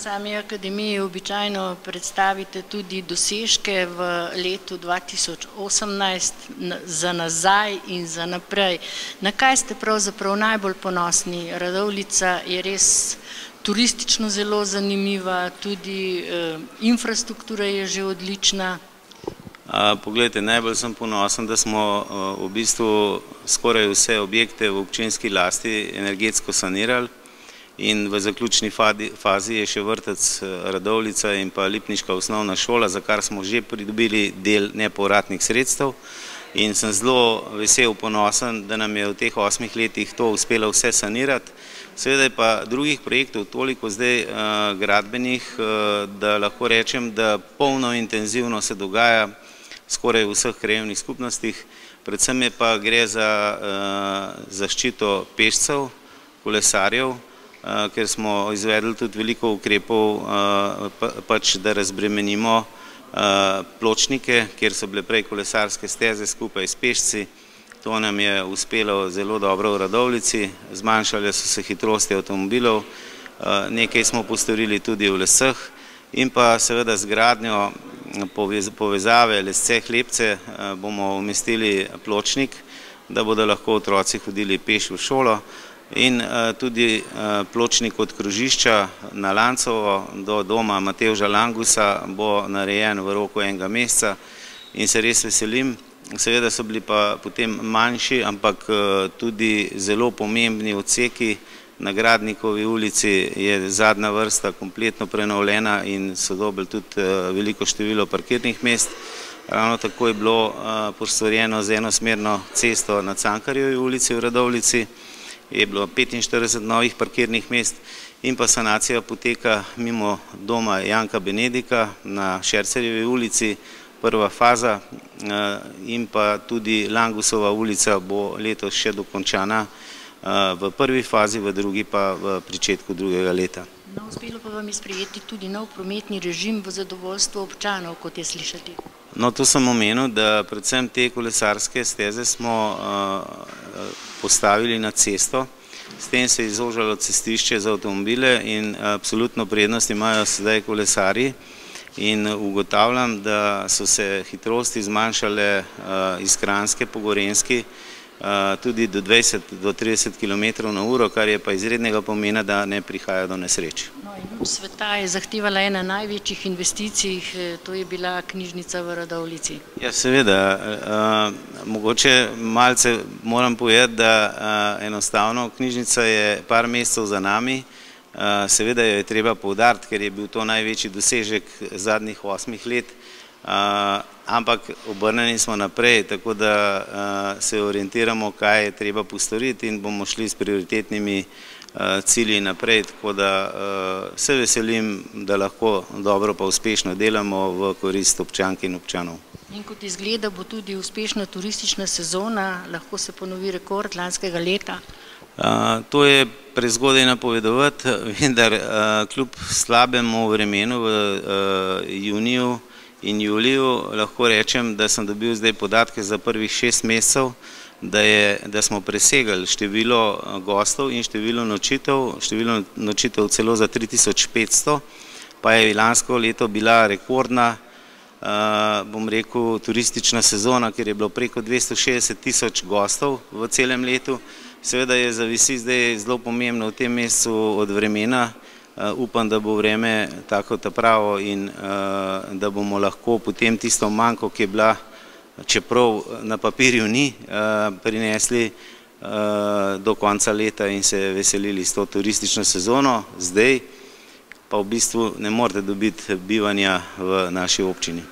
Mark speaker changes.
Speaker 1: sami akademiji običajno predstavite tudi dosežke v letu 2018 za nazaj in za naprej. Na kaj ste pravzaprav najbolj ponosni? Radovljica je res turistično zelo zanimiva, tudi infrastruktura je že odlična.
Speaker 2: Poglejte, najbolj sem ponosen, da smo v bistvu skoraj vse objekte v občinski lasti energetsko sanirali in v zaključni fazi je še vrtec Radovljica in pa Lipniška osnovna šola, za kar smo že pridobili del nepovratnih sredstev in sem zelo vesel, ponosen, da nam je v teh 8 letih to uspelo vse sanirati. Seveda je pa drugih projektov toliko zdaj gradbenih, da lahko rečem, da polno intenzivno se dogaja skoraj v vseh krajevnih skupnostih, predvsem je pa gre za zaščito pešcev, kolesarjev, ker smo izvedli tudi veliko ukrepov, pač da razbremenimo pločnike, kjer so bile prej kolesarske steze skupaj s pešci. To nam je uspelo zelo dobro v Radovljici, zmanjšale so se hitrosti avtomobilov, nekaj smo postorili tudi v leseh in pa seveda z gradnjo povezave Lesce-Hlebce bomo umestili pločnik, da bodo lahko otroci hodili peš v šolo in tudi pločnik od krožišča na Lancovo do doma Matevža Langusa bo narejen v roku enega meseca in se res veselim. Seveda so bili pa potem manjši, ampak tudi zelo pomembni odseki. Na Gradnikovi ulici je zadnja vrsta kompletno prenovljena in so dobili tudi veliko število parkirnih mest. Ravno tako je bilo postorjeno z enosmerno cesto na Cankarjevi ulici v Radovljici, je bilo 45 novih parkirnih mest in pa sanacija poteka mimo doma Janka Benedika na Šercerjevi ulici, prva faza in pa tudi Langusova ulica bo letos še dokončana v prvi fazi, v drugi pa v pričetku drugega leta.
Speaker 1: No, uspelo pa vam je sprejeti tudi nov prometni režim v zadovoljstvo občanov, kot je slišati.
Speaker 2: No, to sem omenil, da predvsem te kolesarske steze smo postavili na cesto, s tem se je izožalo cestišče za avtomobile in absolutno prednost imajo sedaj kolesarji in ugotavljam, da so se hitrosti zmanjšale iz Kranjske po Gorenjski tudi do 20 do 30 km na uro, kar je pa izrednega pomena, da ne prihaja do nesreč.
Speaker 1: No, in luč sveta je zahtevala ena največjih investicij, to je bila knjižnica v Radovljici. Ja,
Speaker 2: seveda, mogoče malce moram povedati, da enostavno knjižnica je par mesecev za nami, seveda jo je treba poudariti, ker je bil to največji dosežek zadnjih 8 let, ampak obrnjeni smo naprej, tako da se orientiramo, kaj je treba postoriti in bomo šli s prioritetnimi cilji naprej, tako da se veselim, da lahko dobro pa uspešno delamo v korist občank in občanov.
Speaker 1: In kot izgleda, bo tudi uspešna turistična sezona, lahko se ponovi rekord lanskega leta?
Speaker 2: To je prezgodaj napovedovati, vendar kljub slabemu vremenu v juniju in juliju lahko rečem, da sem dobil zdaj podatke za prvih 6 mesecev, da smo presegli število gostov in število nočitev celo za 3500, pa je lansko leto bila rekordna, bom rekel, turistična sezona, ker je bilo preko 260 000 gostov v celem letu. Seveda je za vsi zdaj zelo pomembno v tem mesecu od vremena. Upam, da bo vreme tako ta pravo in da bomo lahko potem tisto manjko, ki je bila, čeprav na papirju ni, prinesli do konca leta in se veselili s to turistično sezono. Zdaj pa v bistvu ne morete dobiti bivanja v naši občini.